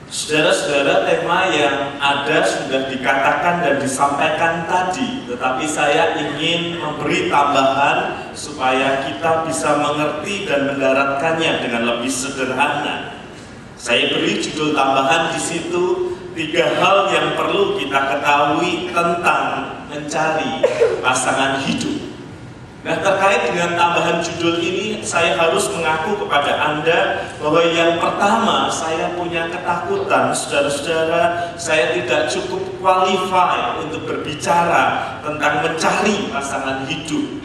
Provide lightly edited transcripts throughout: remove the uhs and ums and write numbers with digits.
Saudara-saudara, tema yang ada sudah dikatakan dan disampaikan tadi, tetapi saya ingin memberi tambahan supaya kita bisa mengerti dan mendaratkannya dengan lebih sederhana. Saya beri judul tambahan di situ, 3 hal yang perlu kita ketahui tentang mencari pasangan hidup. Nah, terkait dengan tambahan judul ini, saya harus mengaku kepada Anda bahwa yang pertama, saya punya ketakutan, saudara-saudara, saya tidak cukup qualified untuk berbicara tentang mencari pasangan hidup.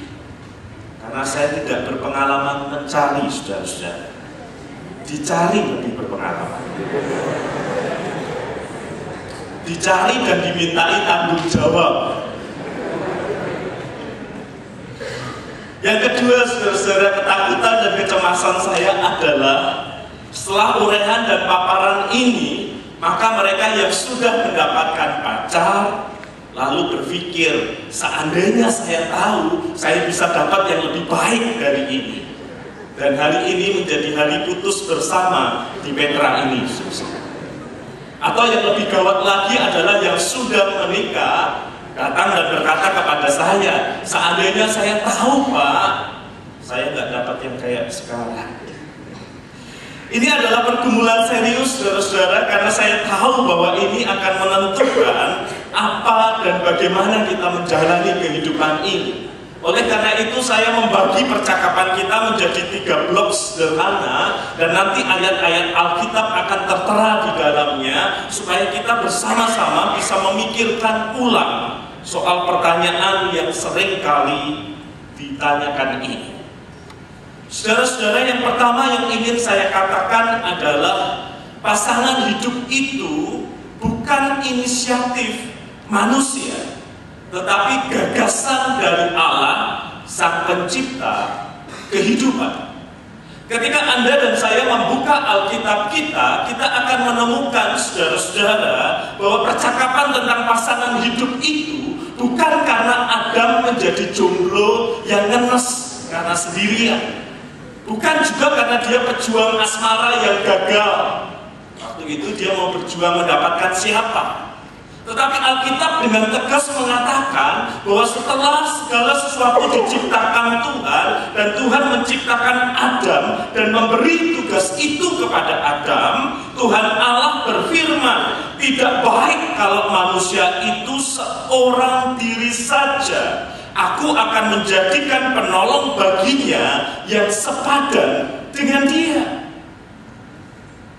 Karena saya tidak berpengalaman mencari, saudara-saudara. Dicari lebih berpengalaman. Dicari dan dimintai tanggung jawab. Yang kedua, saudara-saudara, ketakutan dan kecemasan saya adalah setelah uraian dan paparan ini, maka mereka yang sudah mendapatkan pacar lalu berpikir, seandainya saya tahu, saya bisa dapat yang lebih baik dari ini. Dan hari ini menjadi hari putus bersama di Petra ini. Atau yang lebih gawat lagi adalah yang sudah menikah datang dan berkata kepada saya, seandainya saya tahu Pak, saya nggak dapat yang kayak sekarang. Ini adalah pergumulan serius, saudara-saudara, karena saya tahu bahwa ini akan menentukan apa dan bagaimana kita menjalani kehidupan ini. Oleh karena itu saya membagi percakapan kita menjadi 3 blok sederhana, dan nanti ayat-ayat Alkitab akan tertera di dalamnya supaya kita bersama-sama bisa memikirkan ulang soal pertanyaan yang sering kali ditanyakan ini. Saudara-saudara, yang pertama yang ingin saya katakan adalah pasangan hidup itu bukan inisiatif manusia, tetapi gagasan dari Allah, Sang Pencipta kehidupan. Ketika Anda dan saya membuka Alkitab kita akan menemukan, saudara-saudara, bahwa percakapan tentang pasangan hidup itu bukan karena Adam menjadi jomblo yang ngenes karena sendirian. Bukan juga karena dia pejuang asmara yang gagal. Waktu itu dia mau berjuang mendapatkan siapa. Tetapi Alkitab dengan tegas mengatakan bahwa setelah segala sesuatu diciptakan Tuhan, dan Tuhan menciptakan Adam dan memberi tugas itu kepada Adam, Tuhan Allah berfirman, tidak baik kalau manusia itu seorang diri saja. Aku akan menjadikan penolong baginya yang sepadan dengan dia.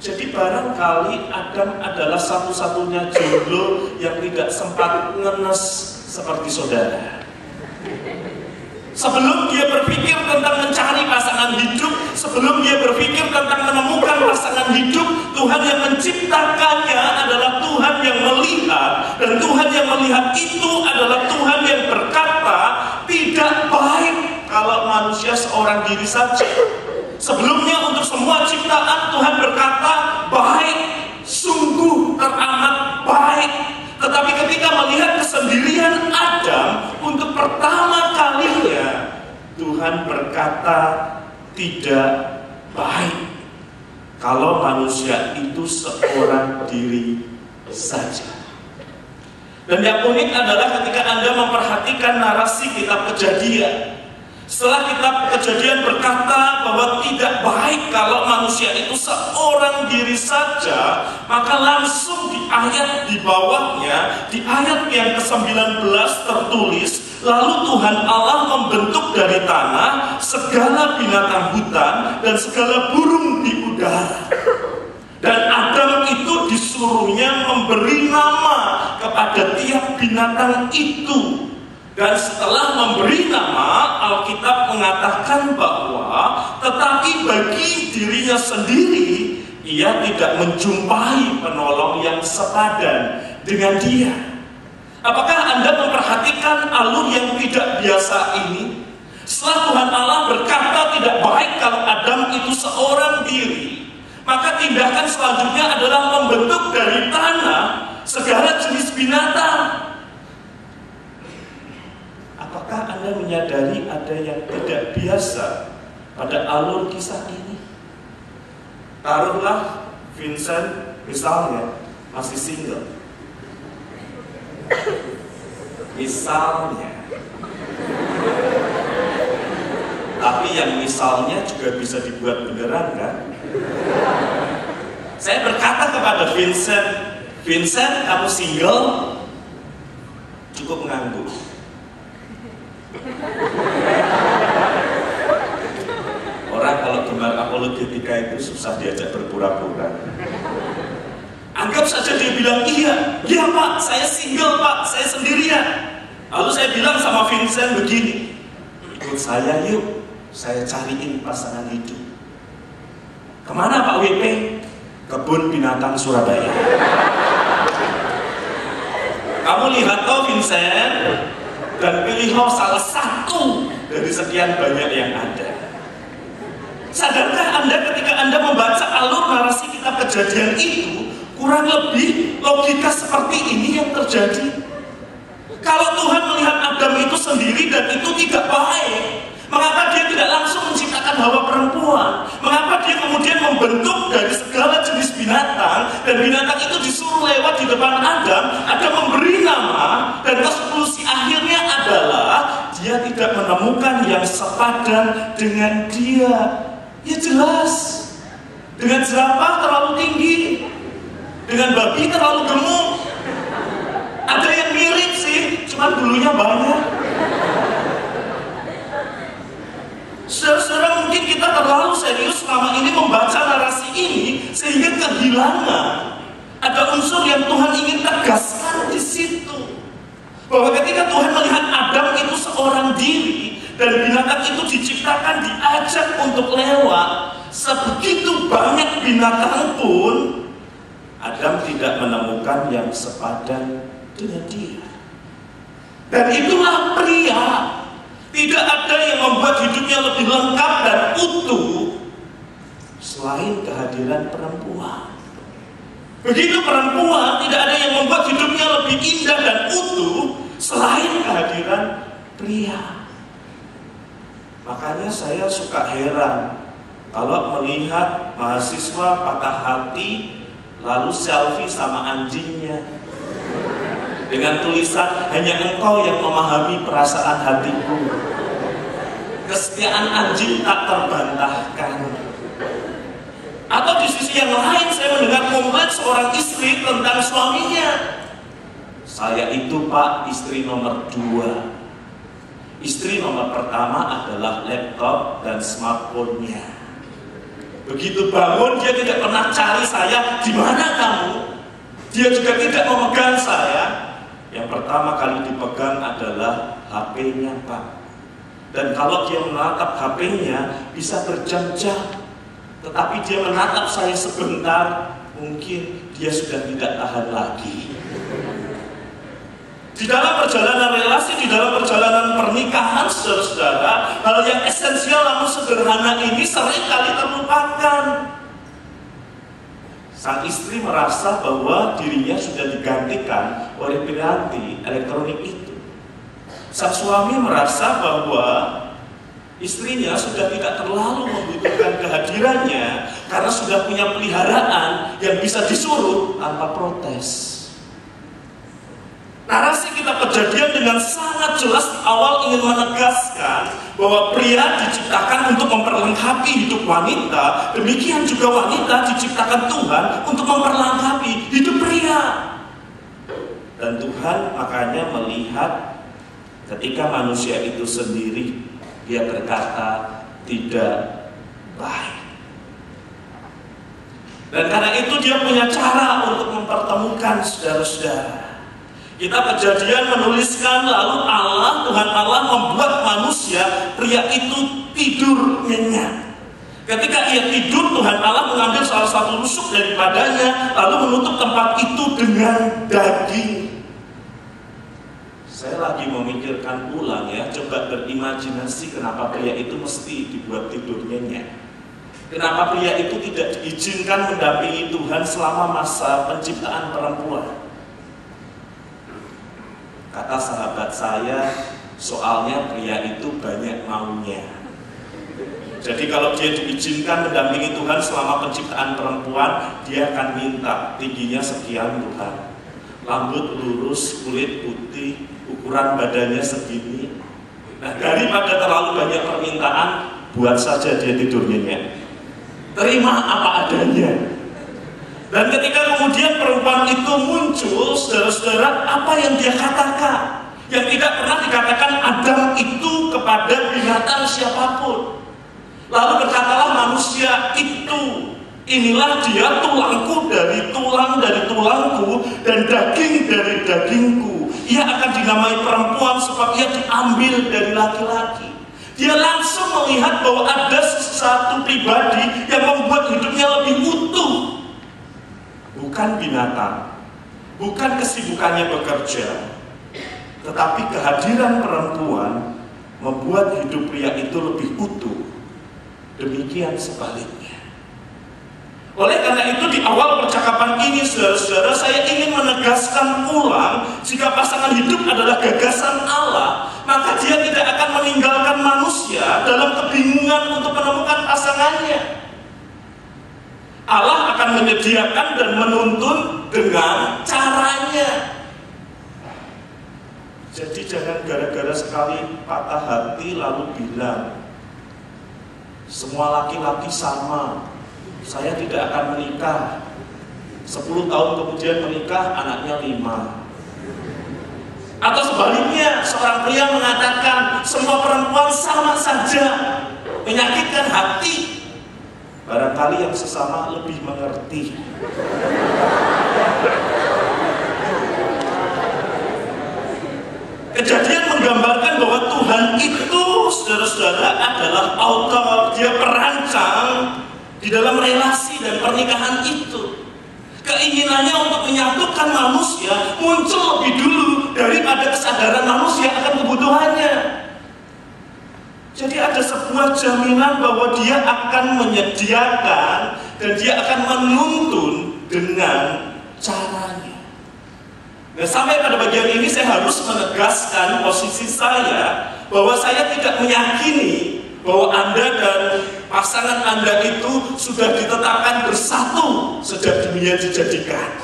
Jadi barangkali Adam adalah satu-satunya jomblo yang tidak sempat ngenes seperti saudara. Sebelum dia berpikir tentang mencari pasangan hidup, sebelum dia berpikir tentang menemukan pasangan hidup, Tuhan yang menciptakannya adalah Tuhan yang melihat, dan Tuhan yang melihat itu adalah Tuhan yang berkata, tidak baik kalau manusia seorang diri saja. Sebelumnya untuk semua ciptaan Tuhan berkata, baik, sungguh teramat baik. Tetapi ketika melihat kesendirian Adam, untuk pertama kalinya Tuhan berkata, tidak baik kalau manusia itu seorang diri saja. Dan yang unik adalah ketika Anda memperhatikan narasi kitab Kejadian. Setelah kitab Kejadian berkata bahwa tidak baik kalau manusia itu seorang diri saja, maka langsung di ayat di bawahnya, di ayat yang ke-19 tertulis, lalu Tuhan Allah membentuk dari tanah segala binatang hutan dan segala burung di udara. Dan Adam itu disuruhnya memberi nama kepada tiap binatang itu. Dan setelah memberi nama, Alkitab mengatakan bahwa tetapi bagi dirinya sendiri, ia tidak menjumpai penolong yang sepadan dengan dia. Apakah Anda memperhatikan alur yang tidak biasa ini? Setelah Tuhan Allah berkata tidak baik kalau Adam itu seorang diri, maka tindakan selanjutnya adalah membentuk dari tanah segala jenis binatang. Apakah Anda menyadari ada yang tidak biasa pada alur kisah ini? Taruhlah Vincent Misalnya masih single. Misalnya. Tapi yang misalnya juga bisa dibuat beneran kan? Saya berkata kepada Vincent, Vincent, kamu single, cukup nganggur. Orang kalau gemar apologetika itu susah diajak berpura-pura. Anggap saja dia bilang, iya pak, saya single pak, saya sendirian. Lalu saya bilang sama Vincent begini, ikut saya yuk, saya cariin pasangan hidup. Kemana Pak WP? Kebun Binatang Surabaya. Kamu lihat toh Vincent, dan pilih salah satu dari sekian banyak yang ada. Sadarkah Anda ketika Anda membaca alur narasi kitab Kejadian itu, kurang lebih logika seperti ini yang terjadi? Kalau Tuhan melihat Adam itu sendiri dan itu tidak baik, mengapa dia tidak langsung menciptakan Hawa perempuan? Mengapa dia kemudian membentuk dari segala jenis binatang, dan binatang itu disuruh lewat di depan Adam, Adam memberi nama, dan konklusi akhirnya adalah dia tidak menemukan yang sepadan dengan dia. Ya jelas, dengan jerapah terlalu tinggi, dengan babi terlalu gemuk. Ada yang mirip sih, cuman bulunya banyak. Saudara-saudara, mungkin kita terlalu serius selama ini membaca narasi ini sehingga kehilangan ada unsur yang Tuhan ingin tegaskan di situ. Bahwa ketika Tuhan melihat Adam itu seorang diri dan binatang itu diciptakan diajak untuk lewat, sebegitu banyak binatang pun Adam tidak menemukan yang sepadan dengan dia. Dan itulah pria. Tidak ada yang membuat hidupnya lebih lengkap dan utuh selain kehadiran perempuan. Begitu perempuan, tidak ada yang membuat hidupnya lebih indah dan utuh selain kehadiran pria. Makanya saya suka heran kalau melihat mahasiswa patah hati lalu selfie sama anjingnya dengan tulisan, hanya engkau yang memahami perasaan hatiku. Kesetiaan anjing tak terbantahkan. Atau di sisi yang lain saya mendengar komplain seorang istri tentang suaminya. Saya itu Pak, istri nomor 2. Istri nomor pertama adalah laptop dan smartphone-nya. Begitu bangun dia tidak pernah cari saya, di mana kamu? Dia juga tidak memegang saya. Yang pertama kali dipegang adalah HP-nya Pak. Dan kalau dia menatap HP-nya bisa berjam-jam. Tetapi dia menatap saya sebentar, mungkin dia sudah tidak tahan lagi. Di dalam perjalanan relasi, di dalam perjalanan pernikahan, saudara-saudara, hal yang esensial namun sederhana ini seringkali terlupakan. Sang istri merasa bahwa dirinya sudah digantikan oleh piranti elektronik itu. Sang suami merasa bahwa istrinya sudah tidak terlalu membutuhkan kehadirannya karena sudah punya peliharaan yang bisa disuruh tanpa protes. Narasi kitab Kejadian dengan sangat jelas di awal ingin menegaskan bahwa pria diciptakan untuk memperlengkapi hidup wanita, demikian juga wanita diciptakan Tuhan untuk memperlengkapi hidup pria. Dan Tuhan makanya melihat ketika manusia itu sendiri, dia berkata tidak baik. Dan karena itu dia punya cara untuk mempertemukan saudara-saudara. Kitab Kejadian menuliskan lalu Tuhan Allah membuat manusia, pria itu tidur nyenyak. Ketika ia tidur, Tuhan Allah mengambil salah satu rusuk daripadanya, lalu menutup tempat itu dengan daging. Saya lagi memikirkan ulang ya, coba berimajinasi kenapa pria itu mesti dibuat tidur nyenyak. Kenapa pria itu tidak diizinkan mendampingi Tuhan selama masa penciptaan perempuan? Kata sahabat saya, soalnya pria itu banyak maunya. Jadi kalau dia diizinkan mendampingi Tuhan selama penciptaan perempuan, dia akan minta tingginya sekian Tuhan, rambut lurus, kulit putih, ukuran badannya segini. Nah, daripada terlalu banyak permintaan, buat saja dia tidur nyenyak. Terima apa adanya. Dan ketika kemudian perempuan itu muncul, saudara-saudara, apa yang dia katakan? Yang tidak pernah dikatakan Adam itu kepada binatang siapapun. Lalu berkatalah manusia itu, inilah dia tulangku dari tulangku dan daging dari dagingku. Ia akan dinamai perempuan sebab ia diambil dari laki-laki. Dia langsung melihat bahwa ada sesuatu pribadi yang membuat hidupnya lebih utuh. Bukan binatang, bukan kesibukannya bekerja, tetapi kehadiran perempuan membuat hidup pria itu lebih utuh. Demikian sebaliknya. Oleh karena itu di awal percakapan ini, saudara-saudara, saya ingin menegaskan ulang, jika pasangan hidup adalah gagasan Allah, maka dia tidak akan meninggalkan manusia dalam kebingungan untuk menemukan pasangannya. Allah akan menyediakan dan menuntun dengan caranya. Jadi jangan gara-gara sekali patah hati lalu bilang, semua laki-laki sama, saya tidak akan menikah. 10 tahun kemudian menikah, anaknya 5. Atau sebaliknya, seorang pria mengatakan semua perempuan sama saja, menyakitkan hati. Barangkali yang sesama lebih mengerti. Kejadian menggambarkan bahwa Tuhan itu, saudara-saudara, adalah author. Dia perancang di dalam relasi dan pernikahan itu. Keinginannya untuk menyatukan manusia muncul lebih dulu daripada kesadaran manusia akan kebutuhannya. Jadi ada sebuah jaminan bahwa dia akan menyediakan dan dia akan menuntun dengan caranya. Nah, sampai pada bagian ini saya harus menegaskan posisi saya bahwa saya tidak meyakini bahwa Anda dan pasangan Anda itu sudah ditetapkan bersatu sejak dunia dijadikan.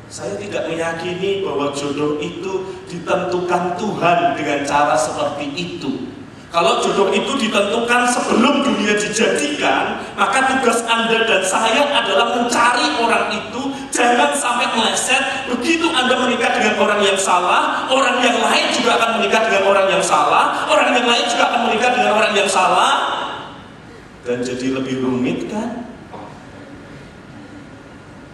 Saya tidak meyakini bahwa jodoh itu ditentukan Tuhan dengan cara seperti itu. Kalau jodoh itu ditentukan sebelum dunia dijadikan, maka tugas Anda dan saya adalah mencari orang itu. Jangan sampai meleset. Begitu Anda menikah dengan orang yang salah, orang yang lain juga akan menikah dengan orang yang salah, orang yang lain juga akan menikah dengan orang yang salah, dan jadi lebih rumit, kan?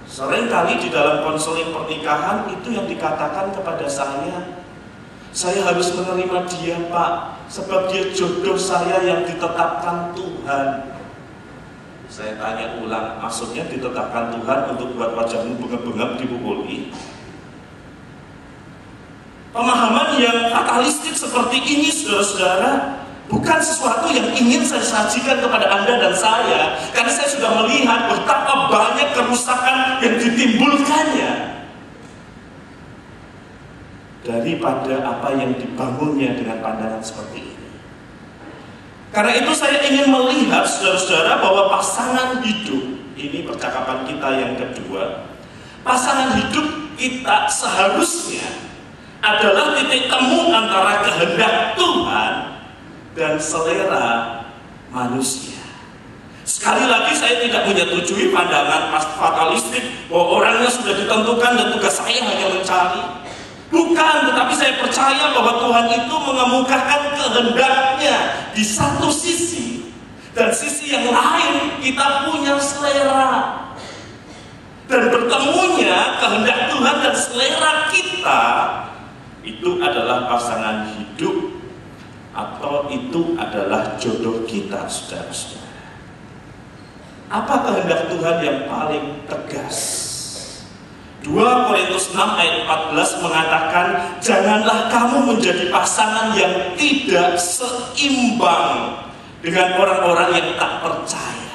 Seringkali di dalam konseling pernikahan itu yang dikatakan kepada saya harus menerima dia, Pak, sebab dia jodoh saya yang ditetapkan Tuhan. Saya tanya ulang, maksudnya ditetapkan Tuhan untuk buat wajahmu bengap-bengap dipukuli? Pemahaman yang fatalistik seperti ini, saudara-saudara, bukan sesuatu yang ingin saya sajikan kepada Anda dan saya, karena saya sudah melihat betapa banyak kerusakan yang ditimbulkannya daripada apa yang dibangunnya dengan pandangan seperti ini. Karena itu saya ingin melihat, saudara-saudara, bahwa pasangan hidup, ini percakapan kita yang kedua, pasangan hidup kita seharusnya adalah titik temu antara kehendak Tuhan dan selera manusia. Sekali lagi saya tidak menyetujui pandangan fatalistik bahwa orangnya sudah ditentukan dan tugas saya hanya mencari. Bukan, tetapi saya percaya bahwa Tuhan itu mengemukakan kehendaknya di satu sisi, dan sisi yang lain kita punya selera. Dan bertemunya kehendak Tuhan dan selera kita itu adalah pasangan hidup, atau itu adalah jodoh kita, saudara-saudara. Apa kehendak Tuhan yang paling tegas? 2 Korintus 6 ayat 14 mengatakan, janganlah kamu menjadi pasangan yang tidak seimbang dengan orang-orang yang tak percaya.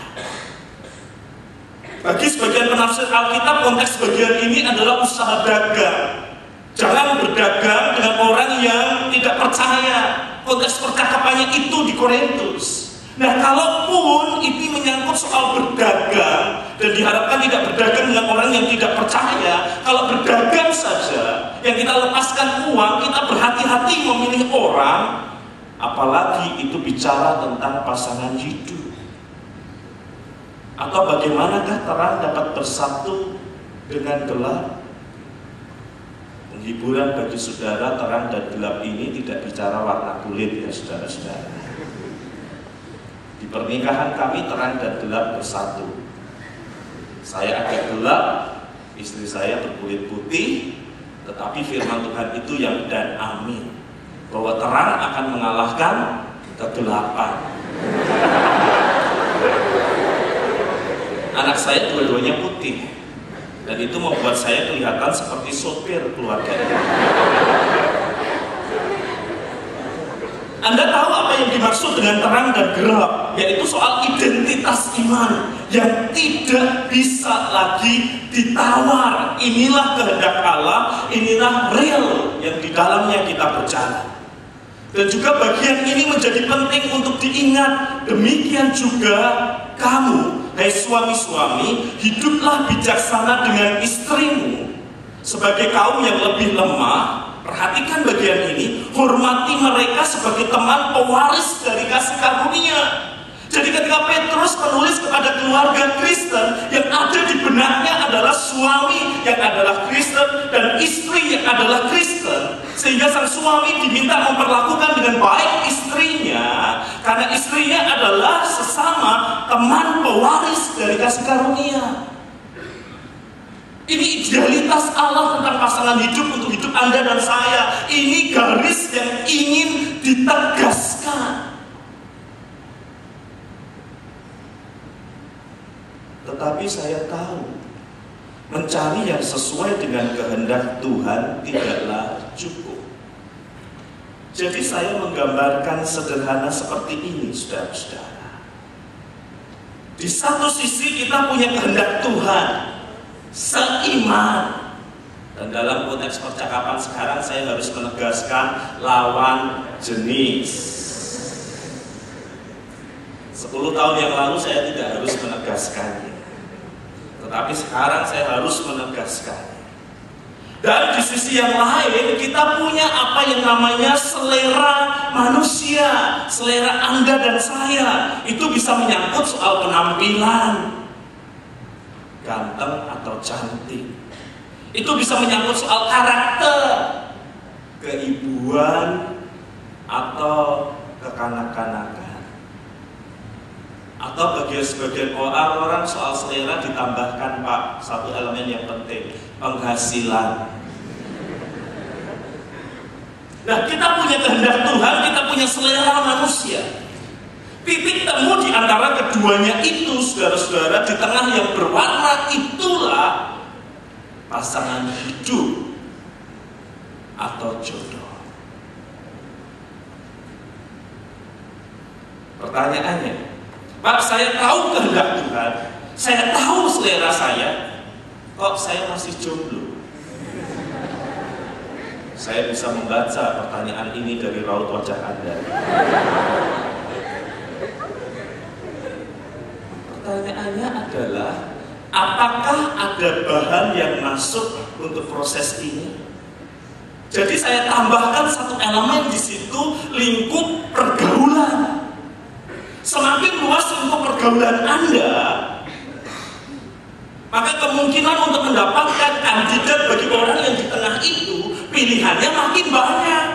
Bagi sebagian penafsir Alkitab, konteks bagian ini adalah usaha dagang. Jangan berdagang dengan orang yang tidak percaya. Konteks percakapannya itu di Korintus. Nah, kalaupun ini menyangkut soal berdagang dan diharapkan tidak berdagang dengan orang yang tidak percaya, kalau berdagang saja yang kita lepaskan uang, kita berhati-hati memilih orang, apalagi itu bicara tentang pasangan hidup. Atau bagaimanakah terang dapat bersatu dengan gelap? Penghiburan bagi saudara, terang dan gelap ini tidak bicara warna kulit ya saudara-saudara. Di pernikahan kami terang dan gelap bersatu. Saya agak gelap, istri saya berkulit putih, tetapi firman Tuhan itu yang dan amin, bahwa terang akan mengalahkan kegelapan. Anak saya dua-duanya putih, dan itu membuat saya kelihatan seperti sopir keluarga ini. Anda tahu apa yang dimaksud dengan terang dan gelap, yaitu soal identitas iman yang tidak bisa lagi ditawar. Inilah kehendak Allah, inilah real yang di dalamnya kita berjalan. Dan juga bagian ini menjadi penting untuk diingat. Demikian juga kamu, hai suami-suami, hiduplah bijaksana dengan istrimu sebagai kaum yang lebih lemah. Perhatikan bagian ini, hormati mereka sebagai teman pewaris dari kasih karunia. Jadi ketika Petrus menulis kepada keluarga Kristen, yang ada di benaknya adalah suami yang adalah Kristen dan istri yang adalah Kristen, sehingga sang suami diminta memperlakukan dengan baik istrinya, karena istrinya adalah sesama teman pewaris dari kasih karunia. Ini idealitas Allah tentang pasangan hidup untuk hidup Anda dan saya. Ini garis yang ingin ditegaskan. Tetapi saya tahu, mencari yang sesuai dengan kehendak Tuhan tidaklah cukup. Jadi saya menggambarkan sederhana seperti ini, saudara-saudara. Di satu sisi kita punya kehendak Tuhan, seiman. Dan dalam konteks percakapan sekarang saya harus menegaskan lawan jenis. 10 tahun yang lalu saya tidak harus menegaskannya, tetapi sekarang saya harus menegaskannya. Dan di sisi yang lain kita punya apa yang namanya selera manusia, selera Anda dan saya. Itu bisa menyangkut soal penampilan, ganteng atau cantik. Itu bisa menyangkut soal karakter, keibuan atau kekanak-kanakan. Atau bagi sebagian orang soal selera ditambahkan Pak, satu elemen yang penting, penghasilan. Nah, kita punya kehendak Tuhan, kita punya selera manusia. Titik temu di antara keduanya itu, saudara-saudara, di tengah yang berwarna itulah pasangan hidup atau jodoh. Pertanyaannya, Pak, saya tahu kehendak Tuhan, saya tahu selera saya, kok saya masih jomblo? Saya bisa membaca pertanyaan ini dari raut wajah Anda. Pertanyaannya adalah, apakah ada bahan yang masuk untuk proses ini? Jadi saya tambahkan satu elemen di situ, lingkup pergaulan. Semakin luas lingkup pergaulan Anda, maka kemungkinan untuk mendapatkan kandidat bagi orang yang di tengah itu, pilihannya makin banyak.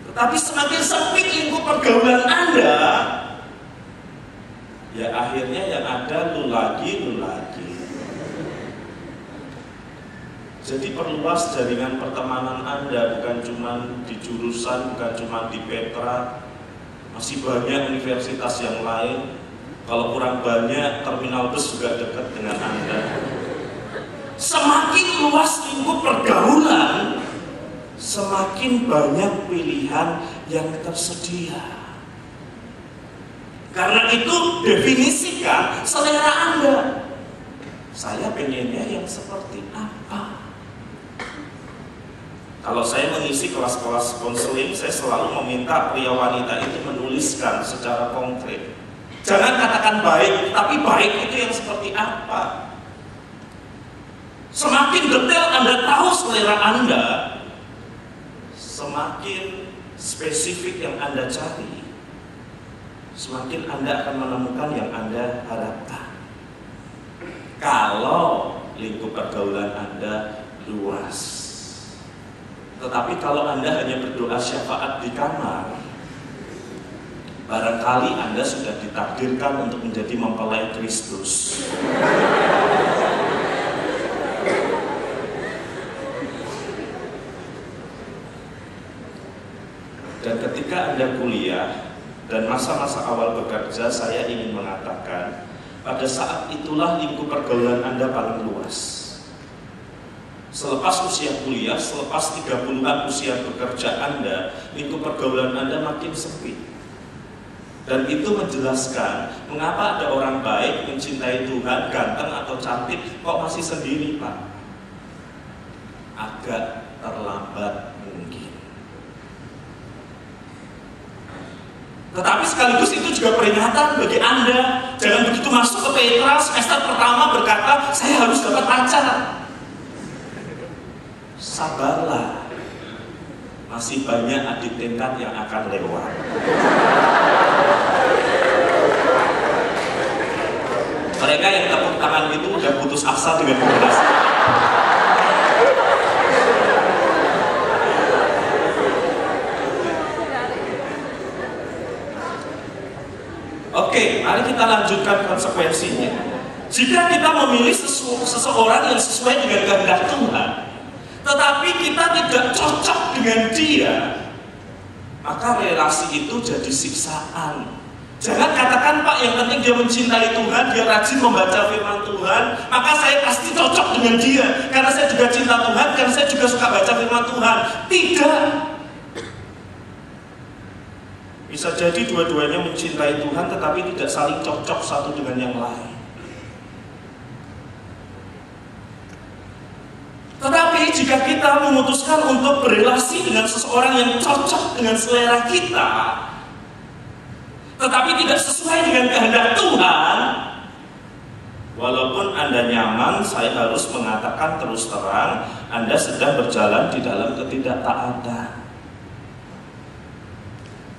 Tetapi semakin sempit lingkup pergaulan Anda, ya akhirnya yang ada lu lagi. Jadi perluas jaringan pertemanan Anda, bukan cuma di jurusan, bukan cuma di Petra, masih banyak universitas yang lain. Kalau kurang banyak, terminal bus juga dekat dengan Anda. Semakin luas lingkup pergaulan, semakin banyak pilihan yang tersedia. Karena itu definisikan selera Anda. Saya pengennya yang seperti apa? Kalau saya mengisi kelas-kelas konseling, saya selalu meminta pria wanita itu menuliskan secara konkret. Jangan katakan baik, tapi baik itu yang seperti apa? Semakin detail Anda tahu selera Anda, semakin spesifik yang Anda cari, semakin Anda akan menemukan yang Anda harapkan. Kalau lingkup pergaulan Anda luas. Tetapi kalau Anda hanya berdoa syafaat di kamar, barangkali Anda sudah ditakdirkan untuk menjadi mempelai Kristus. Dan ketika Anda kuliah dan masa-masa awal bekerja, saya ingin mengatakan, pada saat itulah lingkup pergaulan Anda paling luas. Selepas usia kuliah, selepas 30-an usia bekerja Anda, lingkup pergaulan Anda makin sempit. Dan itu menjelaskan mengapa ada orang baik, mencintai Tuhan, ganteng atau cantik, kok masih sendiri, Pak? Agak terlambat mungkin. Tetapi sekaligus itu juga peringatan bagi Anda. Jangan begitu masuk ke Petra semester pertama berkata, saya harus dapat pacar. Sabarlah, masih banyak adik tingkat yang akan lewat. Mereka yang tepuk tangan itu udah putus asa dengan generasi. Oke, mari kita lanjutkan konsekuensinya. Jika kita memilih seseorang yang sesuai dengan kehendak Tuhan, tetapi kita tidak cocok dengan dia, maka relasi itu jadi siksaan. Jangan katakan, Pak, yang penting dia mencintai Tuhan, dia rajin membaca firman Tuhan, maka saya pasti cocok dengan dia, karena saya juga cinta Tuhan, karena saya juga suka baca firman Tuhan. Tidak. Bisa jadi dua-duanya mencintai Tuhan, tetapi tidak saling cocok satu dengan yang lain. Tetapi jika kita memutuskan untuk berrelasi dengan seseorang yang cocok dengan selera kita, tetapi tidak sesuai dengan kehendak Tuhan, walaupun Anda nyaman, saya harus mengatakan terus terang, Anda sedang berjalan di dalam ketidaktaatan.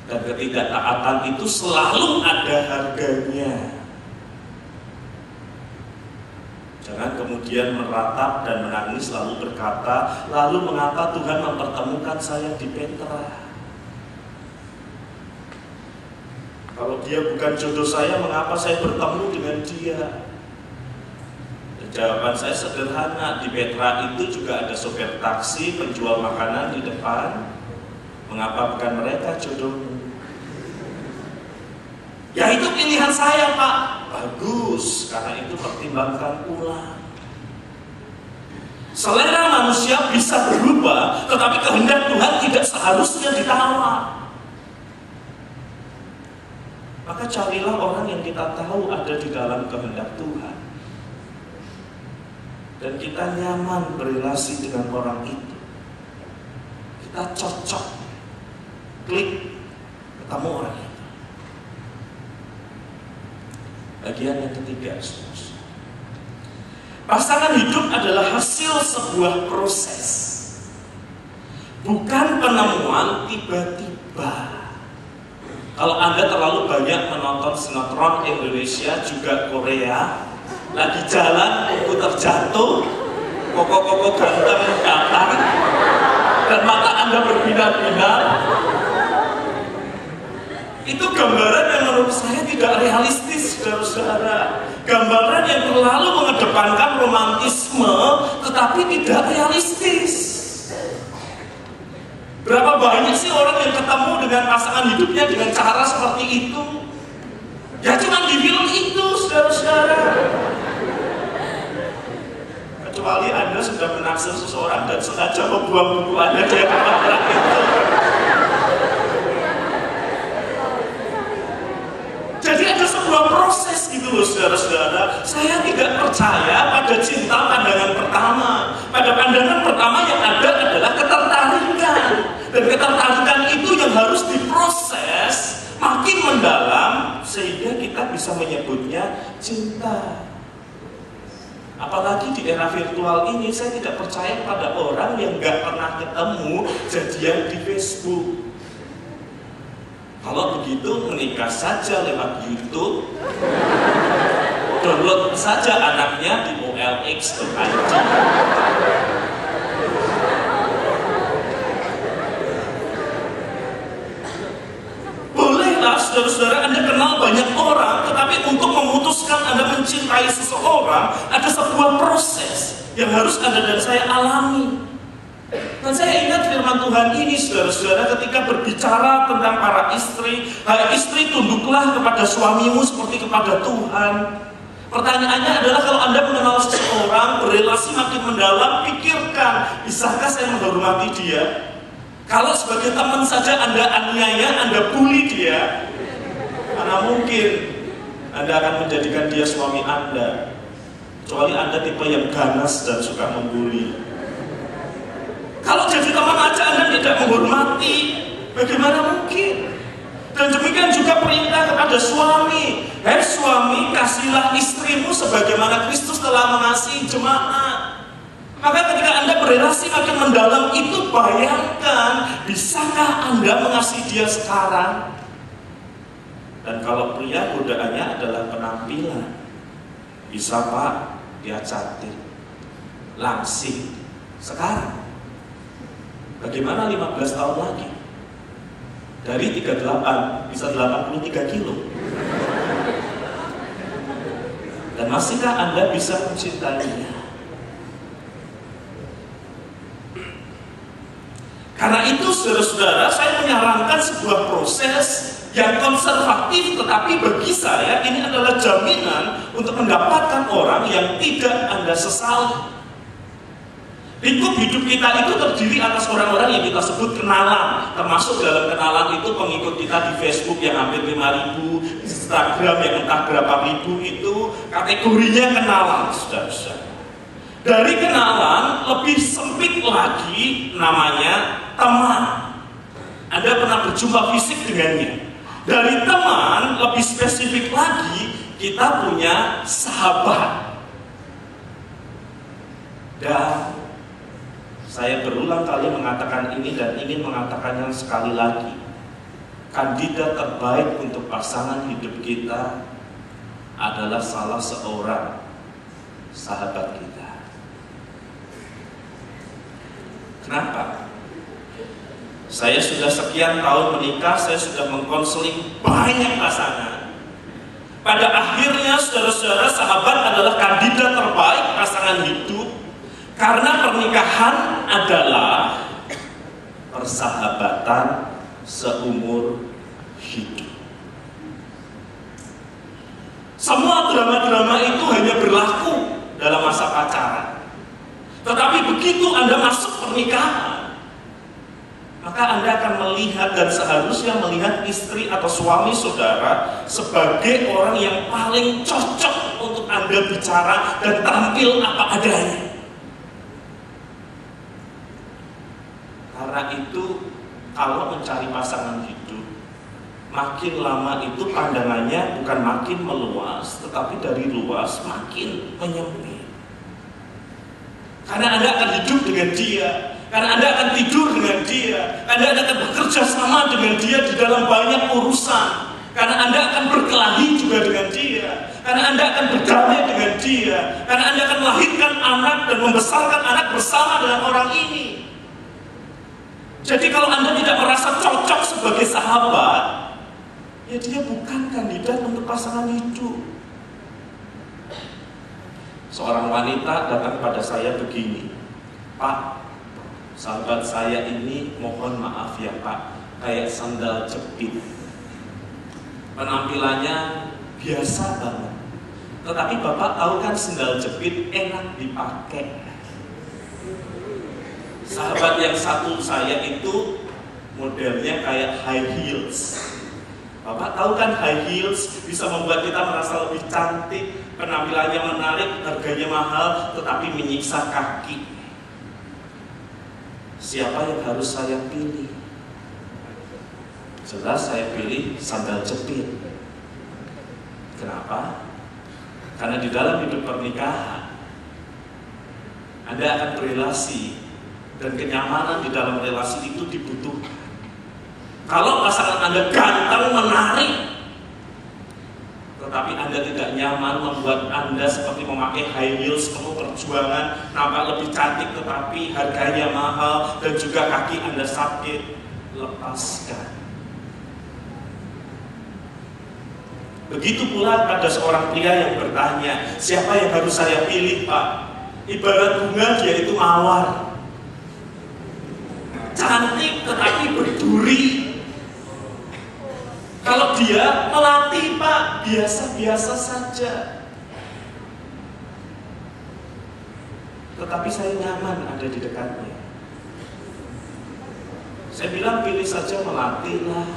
Dan ketidaktaatan itu selalu ada harganya. Jangan kemudian meratap dan menangis lalu berkata, lalu mengapa Tuhan mempertemukan saya di Petra? Kalau dia bukan jodoh saya, mengapa saya bertemu dengan dia? Dan jawaban saya sederhana, di Petra itu juga ada sopir taksi, penjual makanan di depan. Mengapa bukan mereka jodohmu? Ya itu pilihan saya, Pak. Bagus, karena itu pertimbangkan ulang. Selera manusia bisa berubah, tetapi kehendak Tuhan tidak seharusnya ditawar. Maka carilah orang yang kita tahu ada di dalam kehendak Tuhan, dan kita nyaman berrelasi dengan orang itu. Kita cocok, klik, ketemu orang itu. Bagian yang ketiga, pasangan hidup adalah hasil sebuah proses, bukan penemuan tiba-tiba. Kalau Anda terlalu banyak menonton sinetron Indonesia juga Korea, lagi jalan buku terjatuh, koko-koko ganteng datang, dan mata Anda berbinar-binar, itu gambaran yang menurut saya tidak realistis, saudara-saudara. Gambaran yang terlalu mengedepankan romantisme, tetapi tidak realistis. Berapa banyak sih orang yang ketemu dengan pasangan hidupnya dengan cara seperti itu? Ya cuma di film itu, saudara-saudara. Kecuali Anda sudah menaksir seseorang dan sengaja membuang buku Anda dari tempat itu. Jadi ada sebuah proses gitu loh, saudara-saudara. Saya tidak percaya pada cinta pandangan pertama. Pada pandangan pertama yang ada adalah ketertarikan. bisa menyebutnya cinta. Apalagi di era virtual ini, saya tidak percaya pada orang yang gak pernah ketemu jadian di Facebook. Kalau begitu menikah saja lewat YouTube, download saja anaknya di OLX atau Anji. Bolehlah saudara-saudara Anda kenal banyak orang, tetapi untuk memutuskan Anda mencintai seseorang, ada sebuah proses yang harus Anda dan saya alami. Dan saya ingat firman Tuhan ini, saudara-saudara, ketika berbicara tentang para istri, hai istri, tunduklah kepada suamimu seperti kepada Tuhan. Pertanyaannya adalah, kalau Anda mengenal seseorang, berrelasi makin mendalam, pikirkan, bisakah saya menghormati dia? Kalau sebagai teman saja Anda aniaya, Anda bully dia, mana mungkin Anda akan menjadikan dia suami Anda? Kecuali Anda tipe yang ganas dan suka membuli. Kalau jadi teman aja Anda tidak menghormati, bagaimana mungkin? Dan demikian juga perintah kepada suami. Hai suami, kasihlah istrimu sebagaimana Kristus telah mengasihi jemaat. Maka ketika Anda berrelasi makin mendalam itu, bayangkan, bisakah Anda mengasihi dia sekarang? Dan kalau pria, godaannya adalah penampilan. Bisa Pak, dia cantik, langsing. Sekarang bagaimana 15 tahun lagi? Dari 38 bisa 83 kilo. Dan masihkah Anda bisa mencintainya? Karena itu saudara-saudara, saya menyarankan sebuah proses yang konservatif, tetapi bagi saya ini adalah jaminan untuk mendapatkan orang yang tidak Anda sesali. Lingkup hidup kita itu terdiri atas orang-orang yang kita sebut kenalan. Termasuk dalam kenalan itu pengikut kita di Facebook yang hampir 5.000, Instagram yang entah berapa ribu, itu kategorinya kenalan, saudara-saudara. Dari kenalan lebih sempit lagi namanya teman. Anda pernah berjumpa fisik dengannya. Dari teman lebih spesifik lagi, kita punya sahabat. Dan saya berulang kali mengatakan ini dan ingin mengatakannya sekali lagi. Kandidat terbaik untuk pasangan hidup kita adalah salah seorang sahabat kita. Kenapa? Saya sudah sekian tahun menikah, saya sudah mengkonseling banyak pasangan. Pada akhirnya, saudara-saudara, sahabat adalah kandidat terbaik pasangan hidup. Karena pernikahan adalah persahabatan seumur hidup. Semua drama-drama itu hanya berlaku dalam masa pacaran. Tetapi begitu Anda masuk pernikahan, maka Anda akan melihat dan seharusnya melihat istri atau suami saudara sebagai orang yang paling cocok untuk Anda bicara dan tampil apa adanya. Karena itu, kalau mencari pasangan hidup, makin lama itu pandangannya bukan makin meluas, tetapi dari luas makin menyempit. Karena Anda akan hidup dengan dia, karena Anda akan tidur dengan dia, Anda akan bekerja sama dengan dia di dalam banyak urusan, karena Anda akan berkelahi juga dengan dia, karena Anda akan berdamai dengan dia, karena Anda akan melahirkan anak dan membesarkan anak bersama dengan orang ini. Jadi kalau Anda tidak merasa cocok sebagai sahabat, ya dia bukan kandidat untuk pasangan hidup. Seorang wanita datang pada saya begini, Pak, sahabat saya ini mohon maaf ya Pak, kayak sandal jepit. Penampilannya biasa banget. Tetapi Bapak tahu kan sandal jepit enak dipakai. Sahabat yang satu saya itu modelnya kayak high heels. Bapak tahu kan high heels bisa membuat kita merasa lebih cantik, penampilannya menarik, harganya mahal, tetapi menyiksa kaki. Siapa yang harus saya pilih? Jelas saya pilih sandal jepit. Kenapa? Karena di dalam hidup pernikahan Anda akan berelasi, dan kenyamanan di dalam relasi itu dibutuhkan. Kalau pasangan Anda ganteng, menarik, tetapi Anda tidak nyaman, membuat Anda seperti memakai high heels, penuh perjuangan, nampak lebih cantik tetapi harganya mahal, dan juga kaki Anda sakit, lepaskan. Begitu pula pada seorang pria yang bertanya, siapa yang harus saya pilih, Pak? Ibarat bunga, dia itu mawar, cantik tetapi berduri. Kalau dia melati, Pak, biasa-biasa saja, tetapi saya nyaman ada di dekatnya. Saya bilang pilih saja melati lah.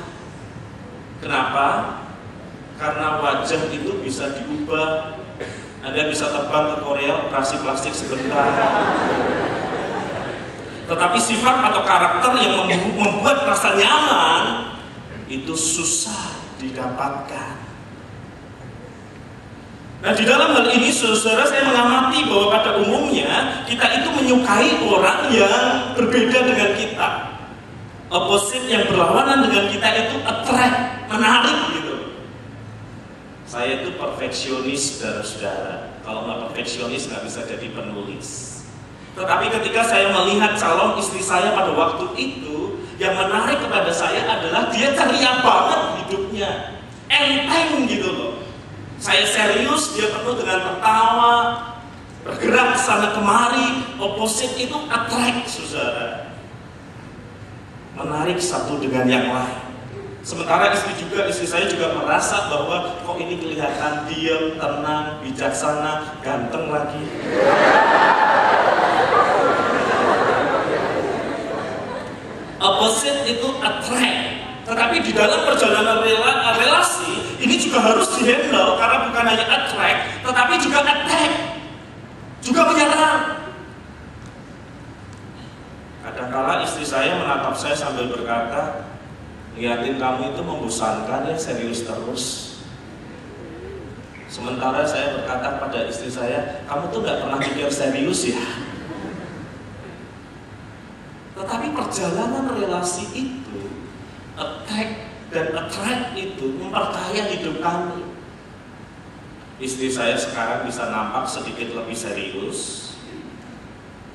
Kenapa? Karena wajah itu bisa diubah. Anda bisa terbang ke Korea, operasi plastik sebentar. Tetapi sifat atau karakter yang membuat rasa nyaman itu susah didapatkan. Nah, di dalam hal ini, saudara, saya mengamati bahwa pada umumnya kita itu menyukai orang yang berbeda dengan kita. Opposite yang berlawanan dengan kita itu attract, menarik gitu. Saya itu perfeksionis, saudara. Kalau nggak perfeksionis nggak bisa jadi penulis. Tetapi ketika saya melihat calon istri saya pada waktu itu, yang menarik kepada saya adalah dia ceria banget hidupnya, enteng gitu loh. Saya serius, dia penuh dengan tertawa, bergerak sana kemari. Opposite itu attract, saudara, menarik satu dengan yang lain. Sementara istri saya juga merasa bahwa kok ini kelihatan diam, tenang, bijaksana, ganteng lagi. Opposite itu attract, tetapi di dalam perjalanan relasi ini juga harus dihandle, karena bukan hanya attract, tetapi juga attack, juga menyerang. Kadang-kala istri saya menatap saya sambil berkata, lihatin kamu itu membosankan ya, serius terus. Sementara saya berkata pada istri saya, kamu tuh gak pernah pikir serius ya. Tetapi perjalanan relasi itu, attack dan attract itu memperkaya hidup kami. Istri saya sekarang bisa nampak sedikit lebih serius,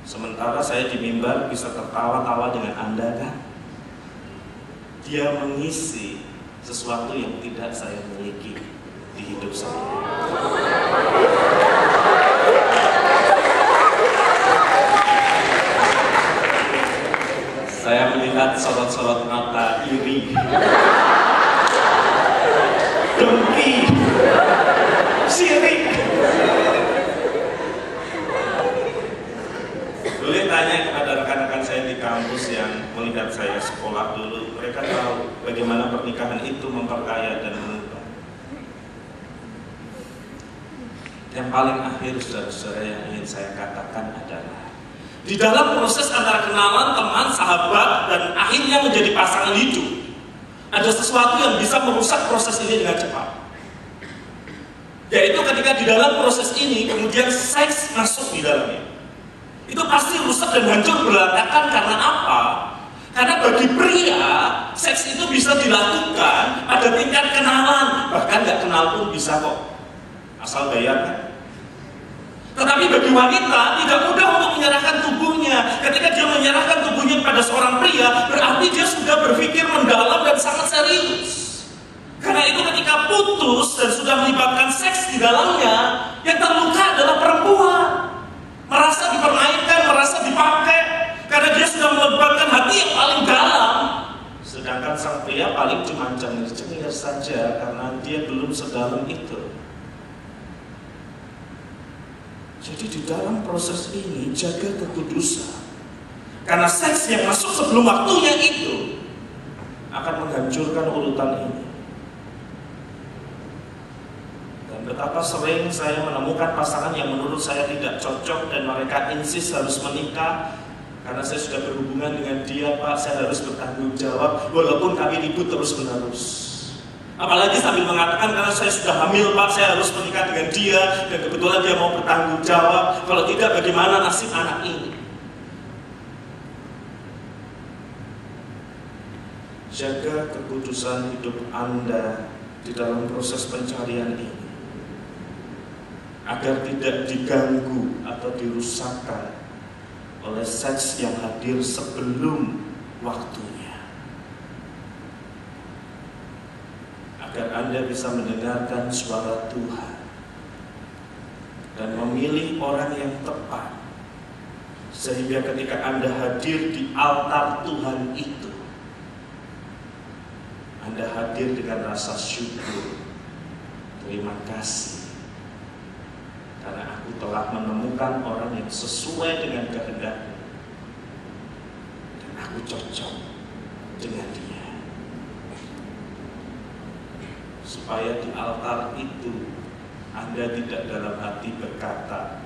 sementara saya di mimbar bisa tertawa-tawa dengan Anda kan. Dia mengisi sesuatu yang tidak saya miliki di hidup saya. Saya melihat sorot-sorot mata iri, dengki, sirik. Boleh tanya kepada rekan-rekan saya di kampus yang melihat saya sekolah dulu, mereka tahu bagaimana pernikahan itu memperkaya dan mengubah. Yang paling akhir, saudara-saudara, yang ingin saya katakan adalah di dalam proses antara kenalan, teman, sahabat, dan akhirnya menjadi pasangan hidup, ada sesuatu yang bisa merusak proses ini dengan cepat. Yaitu ketika di dalam proses ini kemudian seks masuk di dalamnya. Itu pasti rusak dan hancur berantakan. Karena apa? Karena bagi pria, seks itu bisa dilakukan pada tingkat kenalan. Bahkan nggak kenal pun bisa kok, asal bayar kan? Tetapi bagi wanita tidak mudah untuk menyerahkan tubuhnya. Ketika dia menyerahkan tubuhnya kepada seorang pria, berarti dia sudah berpikir mendalam dan sangat serius. Karena itu ketika putus dan sudah melibatkan seks di dalamnya, yang terluka adalah perempuan. Merasa dipermainkan, merasa dipakai, karena dia sudah melibatkan hati yang paling dalam. Sedangkan sang pria paling cuma cengir-cengir saja, karena dia belum sedalam itu. Jadi di dalam proses ini jaga kekudusan, karena seks yang masuk sebelum waktunya itu akan menghancurkan urutan ini. Dan betapa sering saya menemukan pasangan yang menurut saya tidak cocok dan mereka insist harus menikah karena saya sudah berhubungan dengan dia, Pak, saya harus bertanggung jawab walaupun kami ribut terus menerus. Apalagi sambil mengatakan, karena saya sudah hamil Pak, saya harus menikah dengan dia, dan kebetulan dia mau bertanggung jawab. Kalau tidak, bagaimana nasib anak ini? Jaga kekudusan hidup Anda di dalam proses pencarian ini, agar tidak diganggu atau dirusakkan oleh seks yang hadir sebelum waktunya, agar Anda bisa mendengarkan suara Tuhan dan memilih orang yang tepat, sehingga ketika Anda hadir di altar Tuhan itu, Anda hadir dengan rasa syukur. Terima kasih, karena aku telah menemukan orang yang sesuai dengan kehendak-Mu, dan aku cocok dengan dia. Supaya di altar itu Anda tidak dalam hati berkata,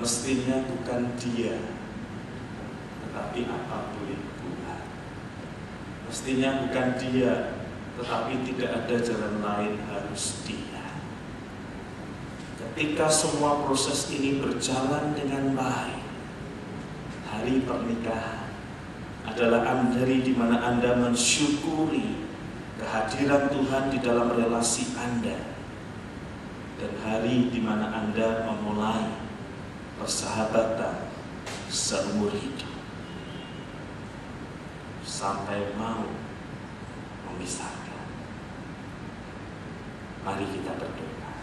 mestinya bukan dia, tetapi apa boleh buat. Mestinya bukan dia, tetapi tidak ada jalan lain, harus dia. Ketika semua proses ini berjalan dengan baik, hari pernikahan adalah hari di mana Anda mensyukuri kehadiran Tuhan di dalam relasi Anda, dan hari di mana Anda memulai persahabatan seumur hidup sampai mau memisahkan. Mari kita berdoa.